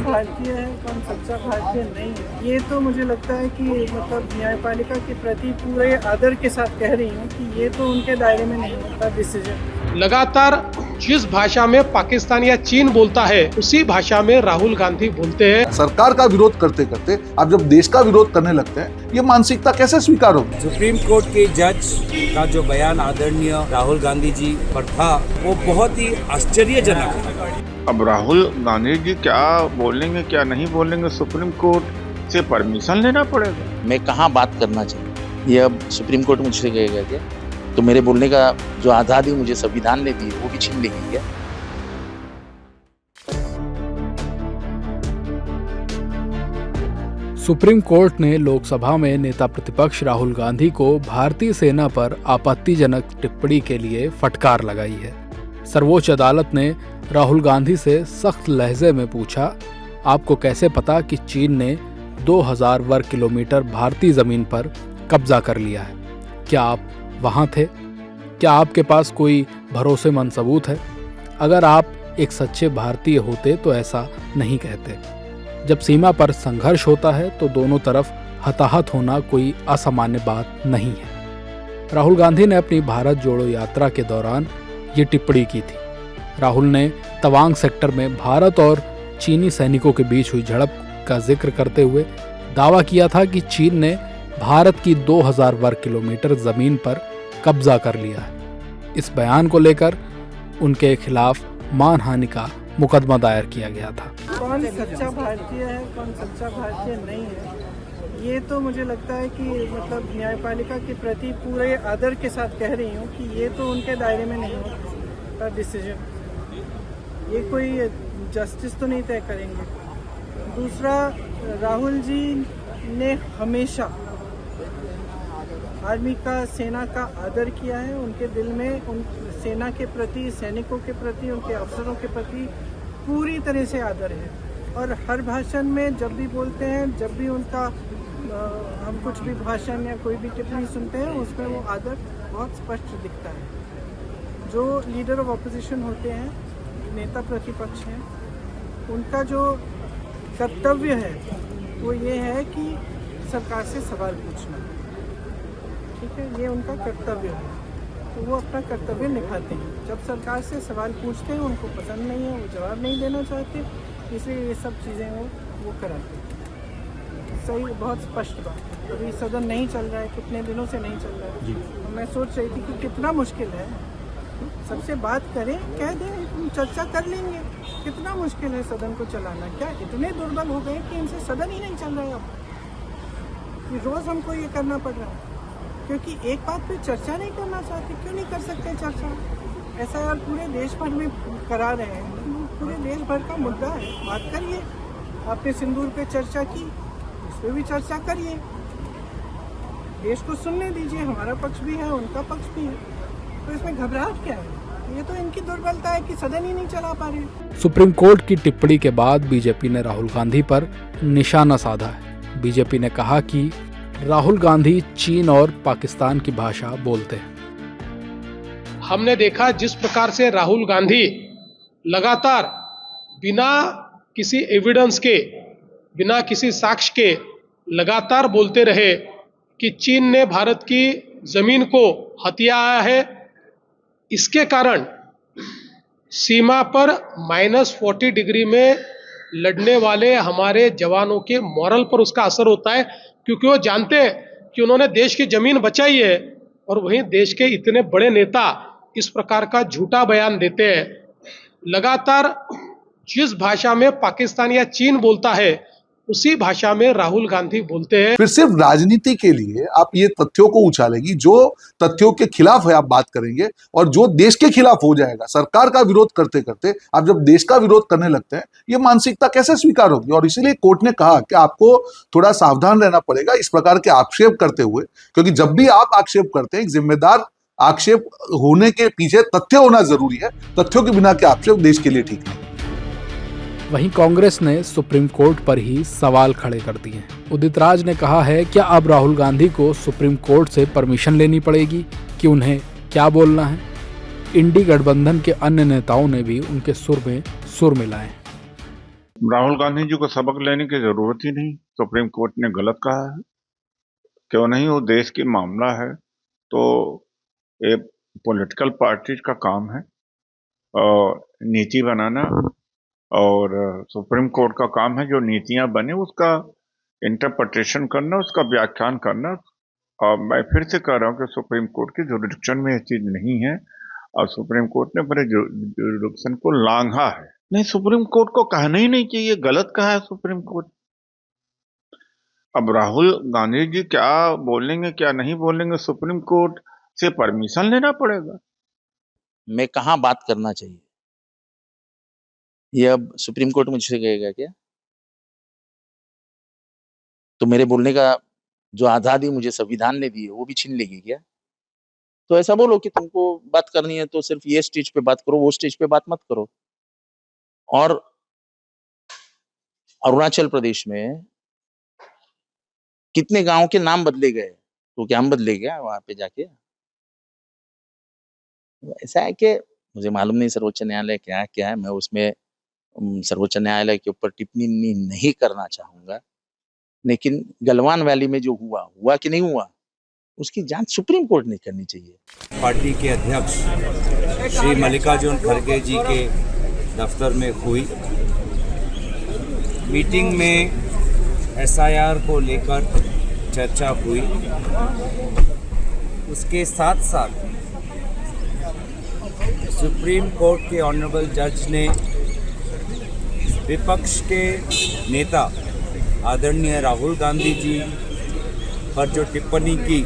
भारतीय है, कौन सच्चा भारतीय नहीं है, ये तो मुझे लगता है कि मतलब न्यायपालिका के प्रति पूरे आदर के साथ कह रही हूँ कि ये तो उनके दायरे में नहीं होता डिसीजन। लगातार जिस भाषा में पाकिस्तान या चीन बोलता है उसी भाषा में राहुल गांधी बोलते हैं। सरकार का विरोध करते करते आप जब देश का विरोध करने लगते हैं, ये मानसिकता कैसे स्वीकार होगी? सुप्रीम कोर्ट के जज का जो बयान आदरणीय राहुल गांधी जी पर था वो बहुत ही आश्चर्यजनक था। अब राहुल गांधी जी क्या बोलेंगे क्या नहीं बोलेंगे, सुप्रीम कोर्ट से परमिशन लेना पड़ेगा। मैं कहाँ बात करना चाहिए ये अब सुप्रीम कोर्ट मुझसे कहेगा क्या? तो मेरे बोलने का जो आज़ादी मुझे संविधान ने दी वो भी छीन लेंगे क्या? सुप्रीम कोर्ट ने लोकसभा में नेता प्रतिपक्ष राहुल गांधी को भारतीय सेना पर आपत्तिजनक टिप्पणी के लिए फटकार लगाई है। सर्वोच्च अदालत ने राहुल गांधी से सख्त लहजे में पूछा, आपको कैसे पता कि चीन ने 2000 वर्ग किलोमीटर भारतीय जमीन पर कब्जा कर लिया है? क्या आप वहां थे? क्या आपके पास कोई भरोसेमंद सबूत है? अगर आप एक सच्चे भारतीय होते तो ऐसा नहीं कहते। जब सीमा पर संघर्ष होता है तो दोनों तरफ हताहत होना कोई असामान्य बात नहीं है। राहुल गांधी ने अपनी भारत जोड़ो यात्रा के दौरान ये टिप्पणी की थी। राहुल ने तवांग सेक्टर में भारत और चीनी सैनिकों के बीच हुई झड़प का जिक्र करते हुए दावा किया था कि चीन ने भारत की 2000 वर्ग किलोमीटर जमीन पर कब्जा कर लिया है। इस बयान को लेकर उनके खिलाफ मानहानि का मुकदमा दायर किया गया था। कौन सच्चा भारतीय है, कौन सच्चा भारतीय नहीं है, ये तो मुझे लगता है कि मतलब न्यायपालिका के प्रति पूरे आदर के साथ कह रही हूँ कि ये तो उनके दायरे में नहीं होता डिसीजन। ये कोई जस्टिस तो नहीं तय करेंगे। दूसरा, राहुल जी ने हमेशा आर्मी का, सेना का आदर किया है। उनके दिल में उन सेना के प्रति, सैनिकों के प्रति, उनके अफसरों के प्रति पूरी तरह से आदर है। और हर भाषण में जब भी बोलते हैं, जब भी उनका हम कुछ भी भाषण या कोई भी टिप्पणी सुनते हैं, उसमें वो आदर बहुत स्पष्ट दिखता है। जो लीडर ऑफ ऑपोजिशन होते हैं, नेता प्रतिपक्ष हैं, उनका जो कर्तव्य है वो ये है कि सरकार से सवाल पूछना। ठीक है, ये उनका कर्तव्य है, तो वो अपना कर्तव्य निभाते हैं। जब सरकार से सवाल पूछते हैं, उनको पसंद नहीं है, वो जवाब नहीं देना चाहते, इसलिए ये सब चीज़ें वो कराते हैं। सही, बहुत स्पष्ट बात है। अभी सदन नहीं चल रहा है, कितने दिनों से नहीं चल रहा है। मैं सोच रही थी कि कितना मुश्किल है, सबसे बात करें, कह दें, चर्चा कर लेंगे। कितना मुश्किल है सदन को चलाना। क्या इतने दुर्बल हो गए कि इनसे सदन ही नहीं चल रहा है अब? रोज़ हमको ये करना पड़ रहा है क्योंकि एक बात पे चर्चा नहीं करना चाहते। क्यों नहीं कर सकते चर्चा? SIR पूरे देश भर में करा रहे हैं, पूरे देश भर का मुद्दा है, बात करिए। आपने सिंदूर पे चर्चा की, इस पर भी चर्चा करिए। देश को सुनने दीजिए, हमारा पक्ष भी है, उनका पक्ष भी है, तो इसमें घबराहट क्या है? ये तो इनकी दुर्बलता है कि सदन ही नहीं चला पा रहे। सुप्रीम कोर्ट की टिप्पणी के बाद बीजेपी ने राहुल गांधी पर निशाना साधा है। बीजेपी ने कहा कि राहुल गांधी चीन और पाकिस्तान की भाषा बोलते हैं। हमने देखा जिस प्रकार से राहुल गांधी लगातार बिना किसी एविडेंस के, बिना किसी साक्ष्य के लगातार बोलते रहे कि चीन ने भारत की जमीन को हथियाया है। इसके कारण सीमा पर -40 डिग्री में लड़ने वाले हमारे जवानों के मॉरल पर उसका असर होता है, क्योंकि वो जानते हैं कि उन्होंने देश की जमीन बचाई है। और वहीं देश के इतने बड़े नेता इस प्रकार का झूठा बयान देते हैं। लगातार जिस भाषा में पाकिस्तान या चीन बोलता है उसी भाषा में राहुल गांधी बोलते हैं। फिर सिर्फ राजनीति के लिए आप ये तथ्यों को उछालेगी, जो तथ्यों के खिलाफ है आप बात करेंगे, और जो देश के खिलाफ हो जाएगा। सरकार का विरोध करते करते आप जब देश का विरोध करने लगते हैं, ये मानसिकता कैसे स्वीकार होगी? और इसीलिए कोर्ट ने कहा कि आपको थोड़ा सावधान रहना पड़ेगा इस प्रकार के आक्षेप करते हुए, क्योंकि जब भी आप आक्षेप करते हैं, एक जिम्मेदार आक्षेप होने के पीछे तथ्य होना जरूरी है। तथ्यों के बिना के आक्षेप देश के लिए ठीक नहीं। वहीं कांग्रेस ने सुप्रीम कोर्ट पर ही सवाल खड़े कर दिए हैं। उदित राज ने कहा है, क्या अब राहुल गांधी को सुप्रीम कोर्ट से परमिशन लेनी पड़ेगी कि उन्हें क्या बोलना है? इंडी गठबंधन के अन्य नेताओं ने भी उनके सुर में सुर मिलाए हैं। राहुल गांधी जी को सबक लेने की जरूरत ही नहीं, सुप्रीम कोर्ट ने गलत कहा है। क्यों नहीं, वो देश की मामला है तो एक पॉलिटिकल पार्टी का काम है और नीति बनाना, और सुप्रीम कोर्ट का काम है जो नीतियां बने उसका इंटरप्रिटेशन करना, उसका व्याख्यान करना। और मैं फिर से कह रहा हूं कि सुप्रीम कोर्ट के जुरिडिक्शन में ये चीज नहीं है और सुप्रीम कोर्ट ने बड़े जुरिडिक्शन को लांघा है। नहीं, सुप्रीम कोर्ट को कहना ही नहीं चाहिए, गलत कहा है सुप्रीम कोर्ट। अब राहुल गांधी जी क्या बोलेंगे क्या नहीं बोलेंगे, सुप्रीम कोर्ट से परमिशन लेना पड़ेगा। मैं कहाँ बात करना चाहिए ये अब सुप्रीम कोर्ट मुझसे कहेगा क्या? तो मेरे बोलने का जो आजादी मुझे संविधान ने दी है वो भी छीन लेगी क्या? तो ऐसा बोलो कि तुमको बात करनी है तो सिर्फ ये स्टेज पे बात करो, वो स्टेज पे बात मत करो। और अरुणाचल प्रदेश में कितने गांव के नाम बदले गए, तो क्या हम बदले गया वहां पे जाके? ऐसा है कि मुझे मालूम नहीं सर्वोच्च न्यायालय क्या है, मैं उसमें सर्वोच्च न्यायालय के ऊपर टिप्पणी नहीं करना चाहूंगा, लेकिन गलवान वैली में जो हुआ कि नहीं हुआ, उसकी जांच सुप्रीम कोर्ट नहीं करनी चाहिए। पार्टी के अध्यक्ष श्री मल्लिकार्जुन खड़गे जी के दफ्तर में हुई मीटिंग में एसआईआर को लेकर चर्चा हुई। उसके साथ साथ सुप्रीम कोर्ट के ऑनरेबल जज ने विपक्ष के नेता आदरणीय राहुल गांधी जी पर जो टिप्पणी की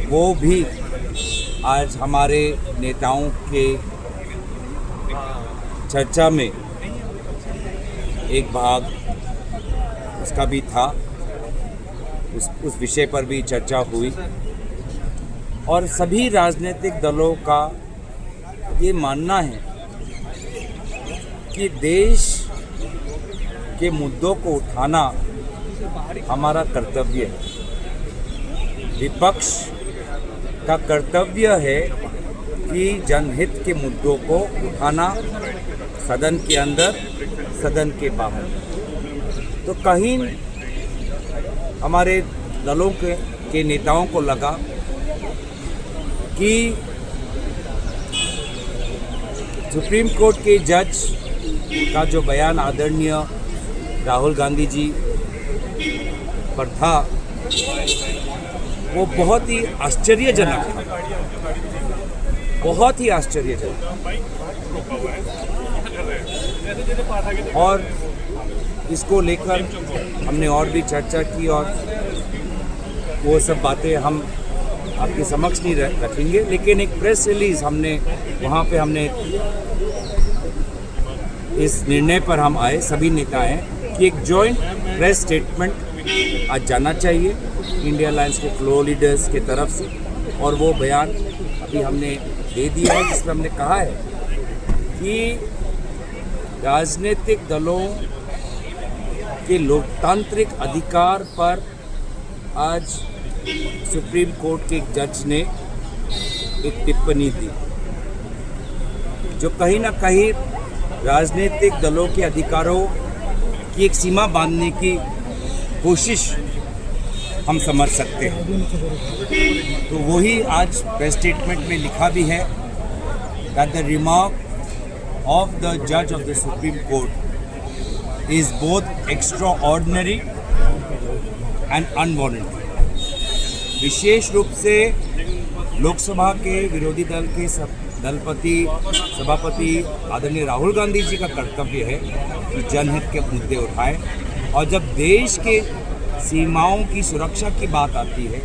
वो भी आज हमारे नेताओं के चर्चा में एक भाग उसका भी था, उस विषय पर भी चर्चा हुई। और सभी राजनीतिक दलों का ये मानना है कि देश के मुद्दों को उठाना हमारा कर्तव्य है। विपक्ष का कर्तव्य है कि जनहित के मुद्दों को उठाना, सदन के अंदर, सदन के बाहर। तो कहीं हमारे दलों के नेताओं को लगा कि सुप्रीम कोर्ट के जज का जो बयान आदरणीय राहुल गांधी जी पर था वो बहुत ही आश्चर्यजनक था, बहुत ही आश्चर्यजनक। और इसको लेकर हमने और भी चर्चा की और वो सब बातें हम आपके समक्ष नहीं रखेंगे, लेकिन एक प्रेस रिलीज हमने वहाँ पे हमने इस निर्णय पर हम आए, सभी नेता हैं कि एक जॉइंट प्रेस स्टेटमेंट आज जाना चाहिए इंडिया अलायंस के फ्लो लीडर्स के तरफ से। और वो बयान अभी हमने दे दिया है जिसमें हमने कहा है कि राजनीतिक दलों के लोकतांत्रिक अधिकार पर आज सुप्रीम कोर्ट के एक जज ने एक टिप्पणी दी जो कहीं ना कहीं राजनीतिक दलों के अधिकारों की एक सीमा बांधने की कोशिश हम समझ सकते हैं। तो वही आज प्रेस स्टेटमेंट में लिखा भी है that the remark of the judge of the Supreme Court is both extraordinary and unwarranted। विशेष रूप से लोकसभा के विरोधी दल के सभापति आदरणीय राहुल गांधी जी का कर्तव्य है कि जनहित के मुद्दे उठाएं। और जब देश के सीमाओं की सुरक्षा की बात आती है,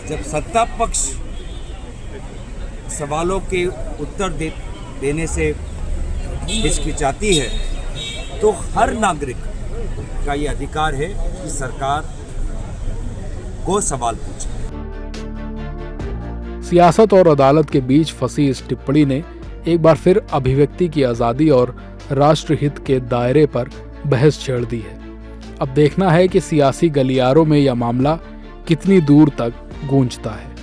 जब सत्ता पक्ष सवालों के उत्तर देने से हिचकिचाती है, तो हर नागरिक का ये अधिकार है कि सरकार को सवाल पूछे। सियासत और अदालत के बीच फंसी इस टिप्पणी ने एक बार फिर अभिव्यक्ति की आज़ादी और राष्ट्रहित के दायरे पर बहस छेड़ दी है। अब देखना है कि सियासी गलियारों में यह मामला कितनी दूर तक गूंजता है।